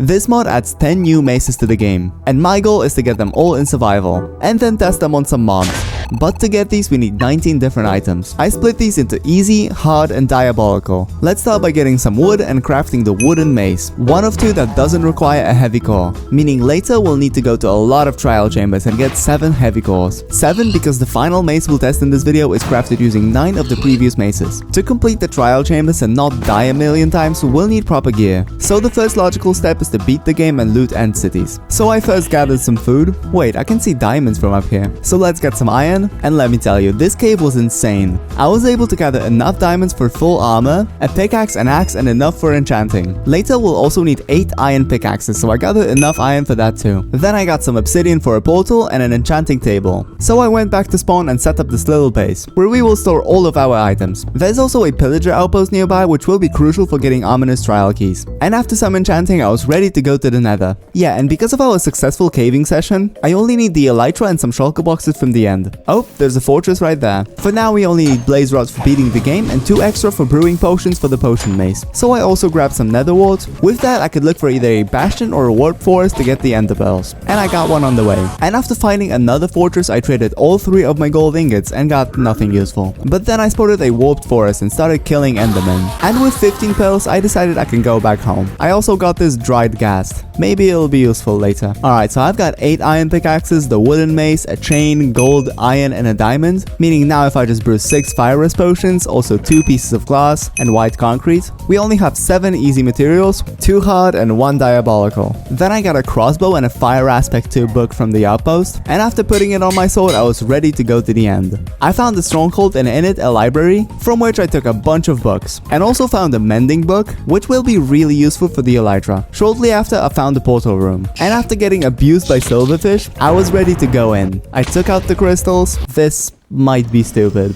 This mod adds 10 new maces to the game, and my goal is to get them all in survival, and then test them on some mobs. But to get these we need 19 different items. I split these into easy, hard and diabolical. Let's start by getting some wood and crafting the wooden mace, one of two that doesn't require a heavy core, meaning later we'll need to go to a lot of trial chambers and get 7 heavy cores. 7 because the final mace we'll test in this video is crafted using 9 of the previous maces. To complete the trial chambers and not die a million times, we'll need proper gear. So the first logical step is to beat the game and loot end cities. So I first gathered some food. Wait, I can see diamonds from up here. So let's get some iron. And let me tell you, this cave was insane. I was able to gather enough diamonds for full armor, a pickaxe, an axe, and enough for enchanting. Later we'll also need 8 iron pickaxes, so I gathered enough iron for that too. Then I got some obsidian for a portal and an enchanting table. So I went back to spawn and set up this little base, where we will store all of our items. There's also a pillager outpost nearby, which will be crucial for getting ominous trial keys. And after some enchanting, I was ready to go to the nether. Yeah, and because of our successful caving session, I only need the elytra and some shulker boxes from the end. Oh, there's a fortress right there. For now we only need blaze rods for beating the game and 2 extra for brewing potions for the potion mace. So I also grabbed some nether warts. With that I could look for either a bastion or a warp forest to get the ender pearls. And I got one on the way. And after finding another fortress I traded all 3 of my gold ingots and got nothing useful. But then I spotted a warped forest and started killing endermen. And with 15 pearls I decided I can go back home. I also got this dried ghast. Maybe it'll be useful later. Alright, so I've got 8 iron pickaxes, the wooden mace, a chain, gold, iron and a diamond, meaning now if I just brew 6 fire rest potions, also 2 pieces of glass and white concrete, we only have 7 easy materials, 2 hard and 1 diabolical. Then I got a crossbow and a fire aspect 2 book from the outpost, and after putting it on my sword I was ready to go to the end. I found a stronghold and in it a library, from which I took a bunch of books, and also found a mending book, which will be really useful for the elytra. Shortly after I found the portal room, and after getting abused by silverfish, I was ready to go in. I took out the crystals. This might be stupid.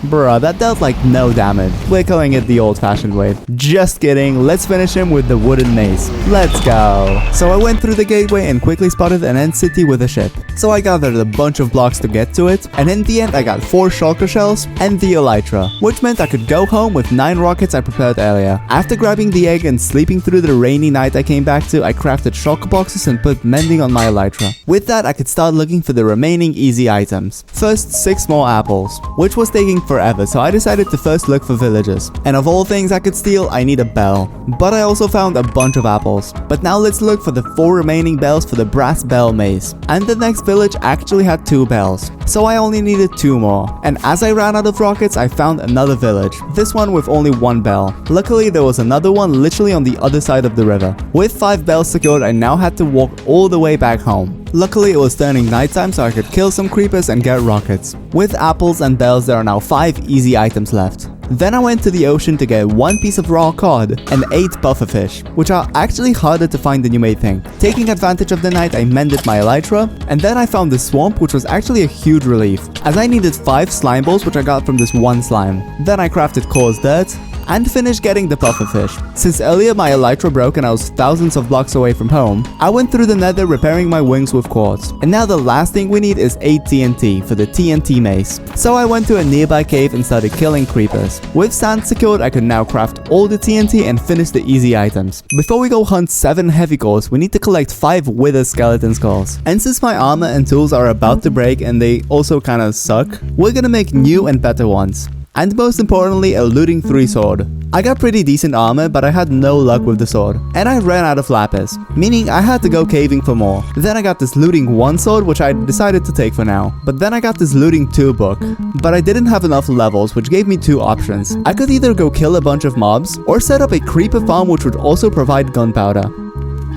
Bruh, that dealt like no damage. We're killing it the old-fashioned way. Just kidding, let's finish him with the wooden mace. Let's go. So I went through the gateway and quickly spotted an end city with a ship. So I gathered a bunch of blocks to get to it, and in the end I got 4 shulker shells and the elytra, which meant I could go home with 9 rockets I prepared earlier. After grabbing the egg and sleeping through the rainy night I came back to, I crafted shulker boxes and put mending on my elytra. With that I could start looking for the remaining easy items. First, 6 more apples, which was taking forever, so I decided to first look for villagers. And of all things I could steal, I need a bell. But I also found a bunch of apples. But now let's look for the 4 remaining bells for the brass bell mace. And the next village actually had 2 bells, so I only needed 2 more. And as I ran out of rockets, I found another village, this one with only 1 bell. Luckily there was another one literally on the other side of the river. With 5 bells secured, I now had to walk all the way back home. Luckily it was turning nighttime so I could kill some creepers and get rockets. With apples and bells there are now 5 easy items left. Then I went to the ocean to get 1 piece of raw cod and 8 pufferfish, which are actually harder to find than you may think. Taking advantage of the night I mended my elytra, and then I found the swamp, which was actually a huge relief, as I needed 5 slime balls which I got from this 1 slime. Then I crafted coarse dirt and finished getting the pufferfish. Since earlier my elytra broke and I was thousands of blocks away from home, I went through the nether repairing my wings with quartz. And now the last thing we need is 8 TNT for the TNT mace. So I went to a nearby cave and started killing creepers. With sand secured, I could now craft all the TNT and finish the easy items. Before we go hunt 7 heavy cores, we need to collect 5 wither skeleton skulls. And since my armor and tools are about to break and they also kinda suck, we're gonna make new and better ones. And most importantly, a looting 3 sword. I got pretty decent armor, but I had no luck with the sword. And I ran out of lapis, meaning I had to go caving for more. Then I got this looting 1 sword, which I decided to take for now. But then I got this looting 2 book. But I didn't have enough levels, which gave me 2 options. I could either go kill a bunch of mobs, or set up a creeper farm which would also provide gunpowder.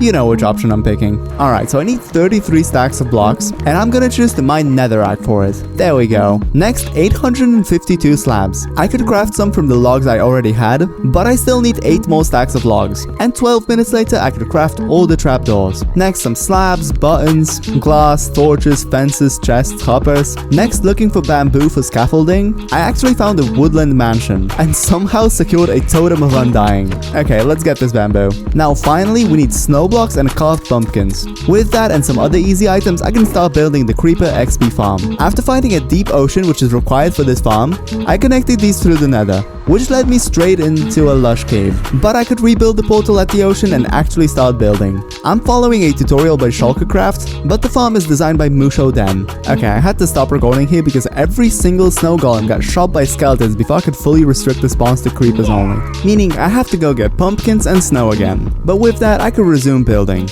You know which option I'm picking. Alright, so I need 33 stacks of blocks, and I'm gonna choose to mine netherrack for it. There we go. Next, 852 slabs. I could craft some from the logs I already had, but I still need 8 more stacks of logs. And 12 minutes later, I could craft all the trapdoors. Next, some slabs, buttons, glass, torches, fences, chests, hoppers. Next, looking for bamboo for scaffolding, I actually found a woodland mansion, and somehow secured a totem of undying. Okay, let's get this bamboo. Now finally, we need snow blocks and carved pumpkins. With that and some other easy items, I can start building the creeper XP farm. After finding a deep ocean which is required for this farm, I connected these through the nether. which led me straight into a lush cave. But I could rebuild the portal at the ocean and actually start building. I'm following a tutorial by Shulkercraft, but the farm is designed by Musho Den. Okay, I had to stop recording here because every single snow golem got shot by skeletons before I could fully restrict the spawns to creepers only. Meaning I have to go get pumpkins and snow again. But with that, I could resume building.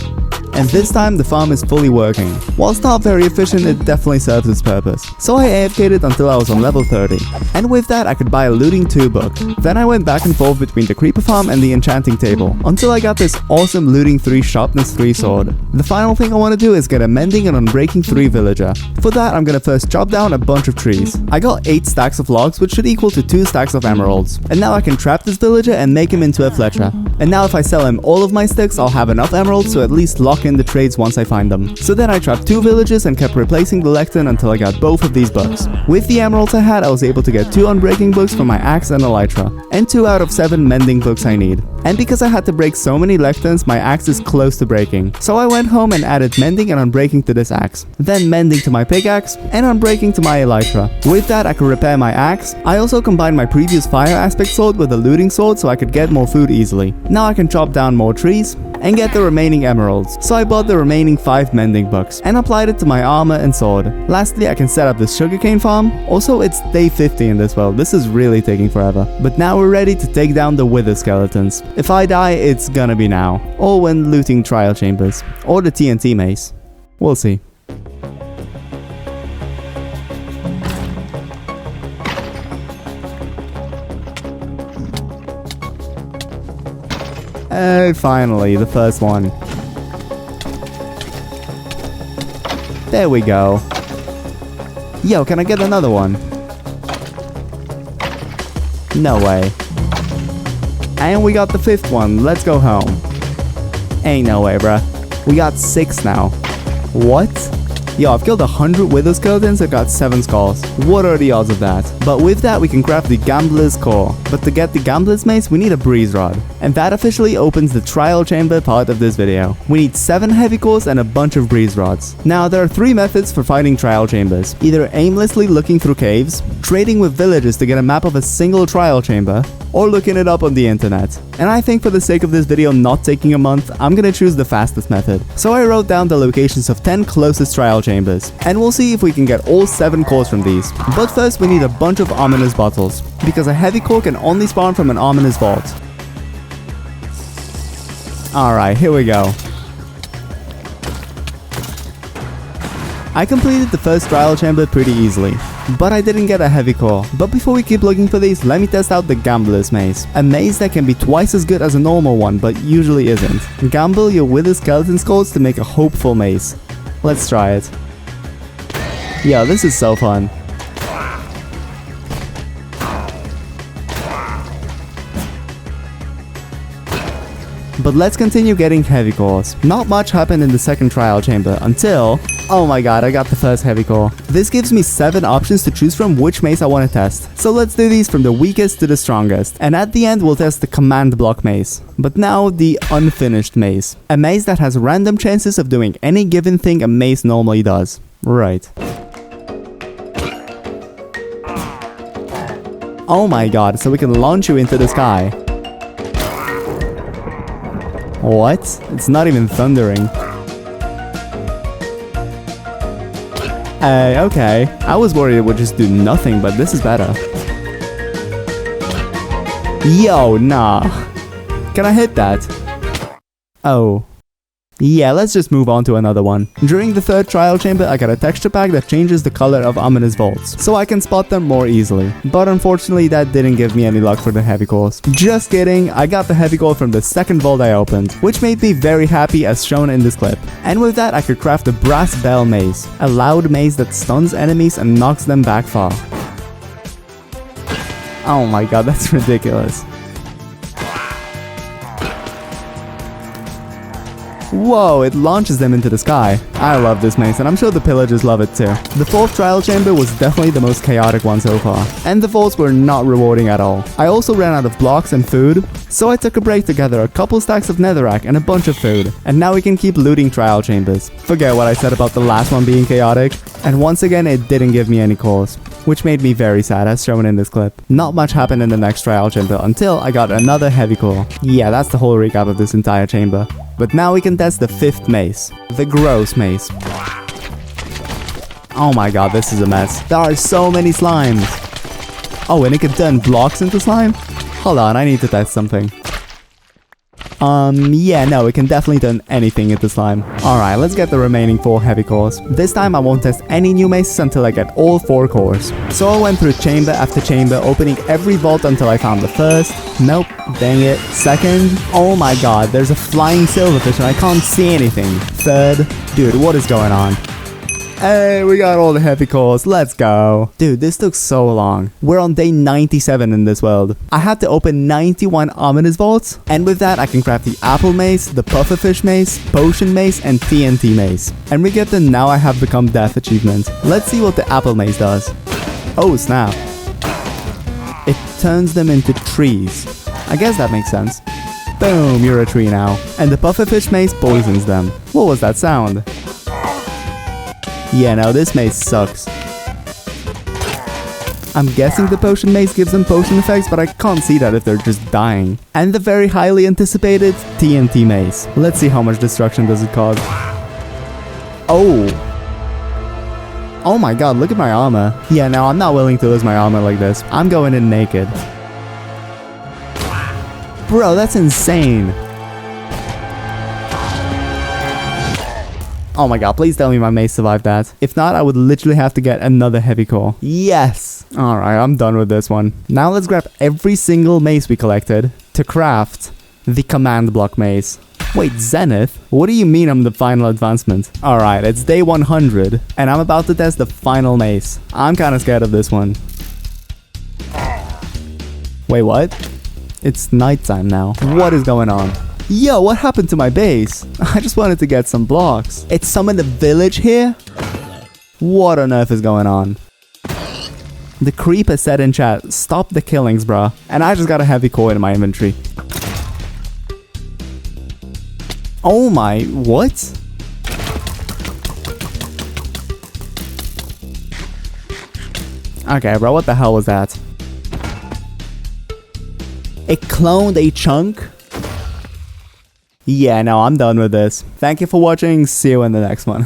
And this time the farm is fully working. Whilst not very efficient, it definitely serves its purpose. So I AFK'd it until I was on level 30. And with that I could buy a looting 2 book. Then I went back and forth between the creeper farm and the enchanting table, until I got this awesome looting 3 sharpness 3 sword. The final thing I want to do is get a mending and unbreaking 3 villager. For that I'm gonna first chop down a bunch of trees. I got 8 stacks of logs, which should equal to 2 stacks of emeralds. And now I can trap this villager and make him into a fletcher. And now if I sell him all of my sticks, I'll have enough emeralds to at least lock in the trades once I find them. So then I trapped 2 villages and kept replacing the lectern until I got both of these books. With the emeralds I had, I was able to get 2 unbreaking books for my axe and elytra, and 2 out of 7 mending books I need. And because I had to break so many lecterns, my axe is close to breaking. So I went home and added mending and unbreaking to this axe, then mending to my pickaxe, and unbreaking to my elytra. With that I could repair my axe. I also combined my previous fire aspect sword with a looting sword so I could get more food easily. Now I can chop down more trees and get the remaining emeralds. So I bought the remaining 5 mending books and applied it to my armor and sword. Lastly, I can set up this sugarcane farm. Also, it's day 50 in this world. This is really taking forever. But now we're ready to take down the wither skeletons. If I die, it's gonna be now. Or when looting trial chambers. Or the TNT mace. We'll see. Finally, the first one. There we go. Yo, can I get another one? No way. And we got the 5th one. Let's go home. Ain't no way, bruh. We got 6 now. What? Yo, I've killed 100 wither skeletons and got 7 skulls. What are the odds of that? But with that, we can craft the Gambler's Core. But to get the Gambler's Mace, we need a Breeze Rod. And that officially opens the trial chamber part of this video. We need 7 heavy cores and a bunch of Breeze Rods. Now, there are 3 methods for fighting trial chambers. Either aimlessly looking through caves, trading with villagers to get a map of a single trial chamber, or looking it up on the internet. And I think for the sake of this video not taking a month, I'm gonna choose the fastest method. So I wrote down the locations of 10 closest trial chambers, and we'll see if we can get all 7 cores from these. But first we need a bunch of ominous bottles, because a heavy core can only spawn from an ominous vault. Alright, here we go. I completed the first trial chamber pretty easily, but I didn't get a heavy core. But before we keep looking for these, let me test out the Gambler's Mace. A mace that can be twice as good as a normal one, but usually isn't. Gamble your wither skeleton skulls to make a hopeful mace. Let's try it. Yeah, this is so fun. But let's continue getting heavy cores. Not much happened in the second trial chamber until... Oh my god, I got the first heavy core. This gives me 7 options to choose from which mace I want to test. So let's do these from the weakest to the strongest. And at the end we'll test the command block mace. But now the unfinished mace. A mace that has random chances of doing any given thing a mace normally does. Right. Oh my god, so we can launch you into the sky. What? It's not even thundering. Okay. I was worried it would just do nothing, but this is better. Yo, nah. Can I hit that? Oh. Yeah, let's just move on to another one. During the third trial chamber, I got a texture pack that changes the color of ominous vaults, so I can spot them more easily. But unfortunately, that didn't give me any luck for the heavy cores. Just kidding, I got the heavy core from the second vault I opened, which made me very happy as shown in this clip. And with that, I could craft the Brass Bell Mace, a loud mace that stuns enemies and knocks them back far. Oh my god, that's ridiculous. Whoa, it launches them into the sky. I love this mace, and I'm sure the pillagers love it too. The fourth trial chamber was definitely the most chaotic one so far, and the vaults were not rewarding at all. I also ran out of blocks and food, so I took a break to gather a couple stacks of netherrack and a bunch of food. And now we can keep looting trial chambers. Forget what I said about the last one being chaotic, and once again it didn't give me any cores. which made me very sad as shown in this clip. Not much happened in the next trial chamber until I got another heavy core. Yeah, that's the whole recap of this entire chamber. But now we can test the 5th mace, the gross mace. Oh my god, this is a mess. There are so many slimes. Oh, and it can turn blocks into slime? Hold on, I need to test something. Yeah, no, it can definitely turn anything into slime. Alright, let's get the remaining 4 heavy cores. This time I won't test any new maces until I get all 4 cores. So I went through chamber after chamber, opening every vault until I found the first. Nope, dang it. Second. Oh my god, there's a flying silverfish and I can't see anything. Third. Dude, what is going on? Hey, we got all the heavy cores, let's go. Dude, this took so long. We're on day 97 in this world. I had to open 91 ominous vaults, and with that I can craft the apple mace, the pufferfish mace, potion mace, and TNT mace. And we get the now I have become death achievement. Let's see what the apple mace does. Oh snap. It turns them into trees. I guess that makes sense. Boom, you're a tree now. And the pufferfish mace poisons them. What was that sound? Yeah, no, this mace sucks. I'm guessing the potion mace gives them potion effects, but I can't see that if they're just dying. And the very highly anticipated TNT mace. Let's see how much destruction does it cause. Oh. Oh my god, look at my armor. Yeah, no, I'm not willing to lose my armor like this. I'm going in naked. Bro, that's insane. Oh my god, please tell me my mace survived that. If not, I would literally have to get another heavy core. Yes! Alright, I'm done with this one. Now let's grab every single mace we collected to craft the command block mace. Wait, Zenith? What do you mean I'm the final advancement? Alright, it's day 100, and I'm about to test the final mace. I'm kinda scared of this one. Wait, what? It's nighttime now. What is going on? Yo, what happened to my base? I just wanted to get some blocks. It's some in the village here? What on earth is going on? The creeper said in chat, stop the killings, bruh. And I just got a heavy core in my inventory. Oh my, what? Okay, bro, what the hell was that? It cloned a chunk? Yeah, no, I'm done with this. Thank you for watching. See you in the next one.